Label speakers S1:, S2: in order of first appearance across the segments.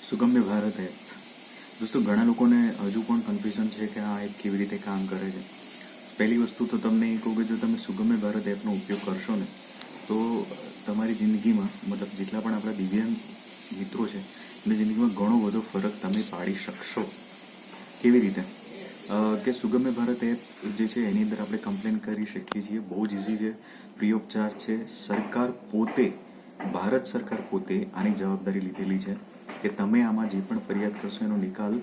S1: સુગમ્ય Bharat app. દોસ્તો, ઘણા લોકોને હજુ પણ કન્ફ્યુઝન છે કે આ એપ કેવી રીતે કામ કરે છે. પહેલી વસ્તુ તો તમને એ કહું કે જો તમે સુગમ્ય ભારત એપનો ઉપયોગ કરશો ને તો તમારી જિંદગીમાં મતલબ જેટલા પણ આપણા દિવ્યાંગ મિત્રો છે એની જિંદગીમાં ઘણો બધો ફરક તમે પાડી શકશો. કેવી રીતે કે સુગમ્ય ભારત એપ જે છે એની અંદર આપણે કમ્પ્લેન કરી શકીએ છીએ. બહુ જ ઇઝી છે, ફ્રી ઓફ ચાર્જ છે. સરકાર પોતે, ભારત સરકાર પોતે આની જવાબદારી લીધેલી છે કે તમે આમાં જે પણ ફરિયાદ કરશો એનો નિકાલ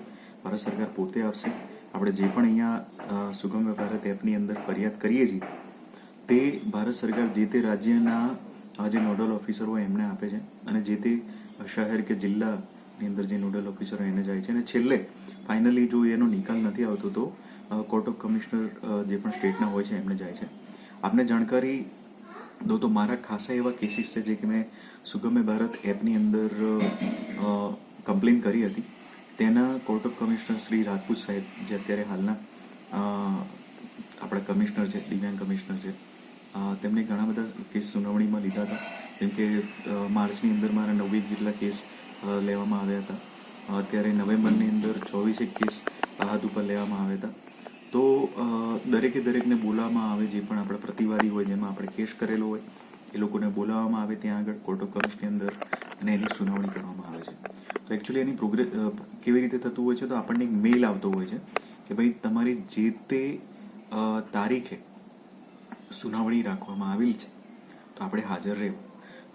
S1: ભારત સરકાર પોતે આપશે. આપણે જે પણ અહીંયા સુગમ્ય ભારત એપની અંદર ફરિયાદ કરીએ છીએ તે ભારત સરકાર જે તે રાજ્યના જે નોડલ ઓફિસર હોય એમને આપે છે અને જે તે શહેર કે જિલ્લાની અંદર જે નોડલ ઓફિસર હોય એને જાય છે અને છેલ્લે ફાઇનલી જો એનો નિકાલ નથી આવતો તો કોર્ટ ઓફ કમિશનર જે પણ સ્ટેટના હોય છે એમને જાય છે. આપને જાણકારી દો તો મારા ખાસા એવા કેસીસ છે જે કે મેં સુગમ્ય ભારત એપની અંદર કમ્પ્લેન કરી હતી. તેના court of commissioner Shri Rajput સાહેબ જે અત્યારે હાલના આપણા કમિશનર છે, દિવ્યાંગ કમિશનર છે, તેમને ઘણા બધા કેસ સુનાવણીમાં લીધા હતા. જેમ કે માર્ચની અંદર મારા 9 જેટલા કેસ લેવામાં આવ્યા હતા. અત્યારે નવેમ્બરની અંદર 24 કેસ હાથ ઉપર લેવામાં આવ્યા હતા. તો દરેકને બોલાવવામાં આવે, જે પણ આપણા પ્રતિવાદી હોય જેમાં આપણે કેસ કરેલો હોય એ લોકોને બોલાવવામાં આવે ત્યાં આગળ કોર્ટ ઓફ કમિશનની અંદર અને એની સુનાવણી કરવામાં આવે છે. તો એકચ્યુઅલી એની પ્રોગ્રેસ કેવી રીતે થતું હોય છે તો આપણને એક મેઇલ આવતો હોય છે કે ભાઈ તમારી જે તે તારીખે સુનાવણી રાખવામાં આવેલી છે તો આપણે હાજર રહેવું.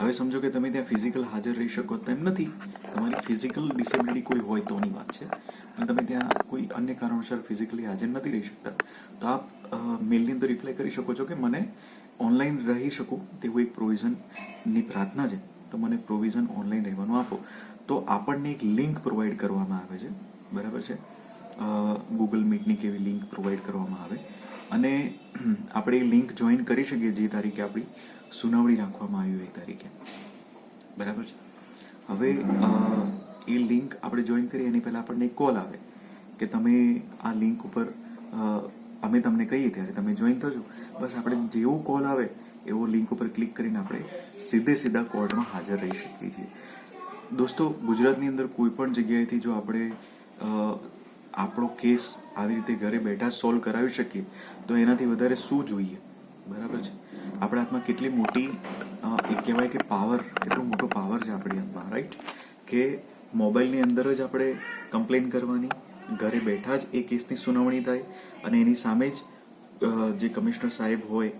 S1: હવે સમજો કે તમે ત્યાં ફિઝિકલ હાજર રહી શકો તેમ નથી, તમારી ફિઝિકલ ડિસેબિલિટી કોઈ હોય તોની વાત છે અને તમે ત્યાં કોઈ અન્ય કારણોસર ફિઝિકલી હાજર નથી રહી શકતા તો આપ મેલની અંદર રિપ્લાય કરી શકો છો કે મને ઓનલાઈન રહી શકું તેવું એક પ્રોવિઝનની પ્રાર્થના છે, તો મને પ્રોવિઝન ઓનલાઈન રહેવાનું આપો. તો આપણને એક લિંક પ્રોવાઈડ કરવામાં આવે છે, બરાબર છે, ગૂગલ મીટની કેવી લિંક પ્રોવાઈડ કરવામાં આવે અને આપણે એ લિંક જોઈન કરી શકીએ જે તારીખે આપણી સુનાવણી રાખવામાં આવી હોય એ તારીખે, બરાબર છે. હવે એ લિંક આપણે જોઈન કરીએ એની પહેલાં આપણને એક કોલ આવે કે તમે આ લિંક ઉપર અમે તમને કહીએ ત્યારે તમે જોઈન થજો. બસ આપણે જેવો કોલ આવે એવો લિંક ઉપર ક્લિક કરીને આપણે સીધા કોર્ટમાં હાજર રહી શકીએ છીએ. દોસ્તો, ગુજરાતની અંદર કોઈ પણ જગ્યાએથી જો આપણે આપણો કેસ આવી રીતે ઘરે બેઠા સોલ્વ કરાવી શકીએ તો એનાથી વધારે શું જોઈએ, બરાબર છે. આપણા હાથમાં કેટલી મોટી એ કહેવાય કે પાવર, કેટલો મોટો પાવર છે આપણી હાથમાં, રાઈટ, કે મોબાઈલની અંદર જ આપણે કમ્પ્લેન કરવાની, ઘરે બેઠા જ એ કેસની સુનાવણી થાય અને એની સામે જ જે કમિશનર સાહેબ હોય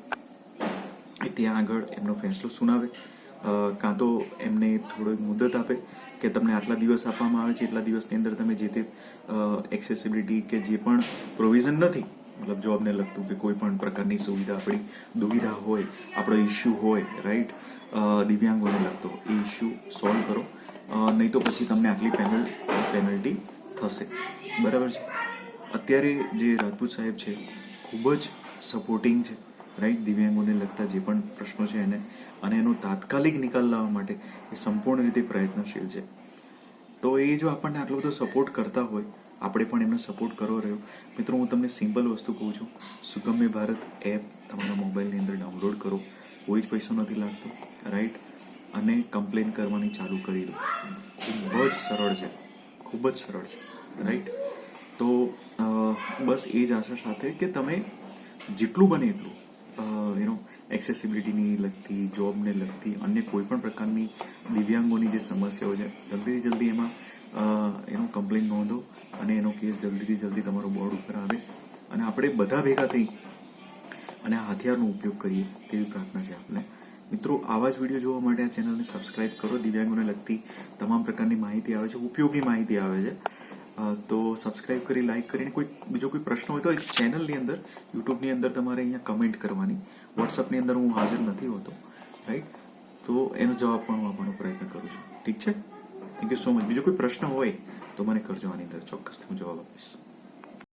S1: એ ત્યાં આગળ એમનો ફેંસલો સુનાવે, કાં તો એમને થોડી મુદત આપે કે તમને આટલા દિવસ આપવામાં આવે છે, એટલા દિવસની અંદર તમે જે તે એક્સેસિબિલિટી કે જે પણ પ્રોવિઝન નથી, મતલબ જોબને લગતું કે કોઈ પણ પ્રકારની સુવિધા, આપણી દુવિધા હોય, આપણો ઇસ્યુ હોય, રાઈટ, દિવ્યાંગોને લગતો એ ઇસ્યુ સોલ્વ કરો, નહીં તો પછી તમને આટલી પેનલ્ટી થશે, બરાબર છે. અત્યારે જે રાજપૂત સાહેબ છે ખૂબ જ સપોર્ટિંગ છે, રાઈટ, દિવ્યાંગોને લગતા જે પણ પ્રશ્નો છે એને અને એનો તાત્કાલિક નિકાલ લાવવા માટે એ સંપૂર્ણ રીતે પ્રયત્નશીલ છે. તો એ જો આપણને આટલો બધો સપોર્ટ કરતા હોય, આપણે પણ એમનો સપોર્ટ કરવો રહ્યો. મિત્રો, હું તમને સિમ્પલ વસ્તુ કહું છું, સુગમ્ય ભારત એપ તમારા મોબાઈલની અંદર ડાઉનલોડ કરો, કોઈ જ પૈસો નથી લાગતો, રાઈટ, અને કમ્પ્લેન કરવાની ચાલુ કરી દો. ખૂબ જ સરળ છે, ખૂબ જ સરળ છે, રાઈટ. તો બસ એ જ આશા સાથે કે તમે જેટલું બને એટલું એક્સેસિબિલિટીની લગતી, જોબને લગતી, અન્ય કોઈ પણ પ્રકારની દિવ્યાંગોની જે સમસ્યાઓ છે જલ્દીથી જલ્દી એમાં કમ્પ્લેન નોંધો અને એનો કેસ જલ્દીથી જલ્દી તમારો બોર્ડ ઉપર આવે અને આપણે બધા ભેગા થઈ અને આ હથિયારનો ઉપયોગ કરીએ તેવી પ્રાર્થના છે આપણે. મિત્રો, આવા જ વિડીયો જોવા માટે આ ચેનલને સબસ્ક્રાઇબ કરો. દિવ્યાંગોને લગતી તમામ પ્રકારની માહિતી આવે છે, ઉપયોગી માહિતી આવે છે. તો સબસ્ક્રાઇબ કરી, લાઇક કરીને બીજો કોઈ પ્રશ્ન હોય તો ચેનલની અંદર, યુટ્યુબની અંદર તમારે અહીંયા કમેન્ટ કરવાની. વોટ્સઅપની અંદર હું હાજર નથી હોતો, રાઈટ, તો એનો જવાબ પણ હું આપવાનો પ્રયત્ન કરું છું. ઠીક છે? Thank you so much. બીજો કોઈ પ્રશ્ન હોય તો મને કરજો, આની અંદર ચોક્કસથી હું જવાબ આપીશ.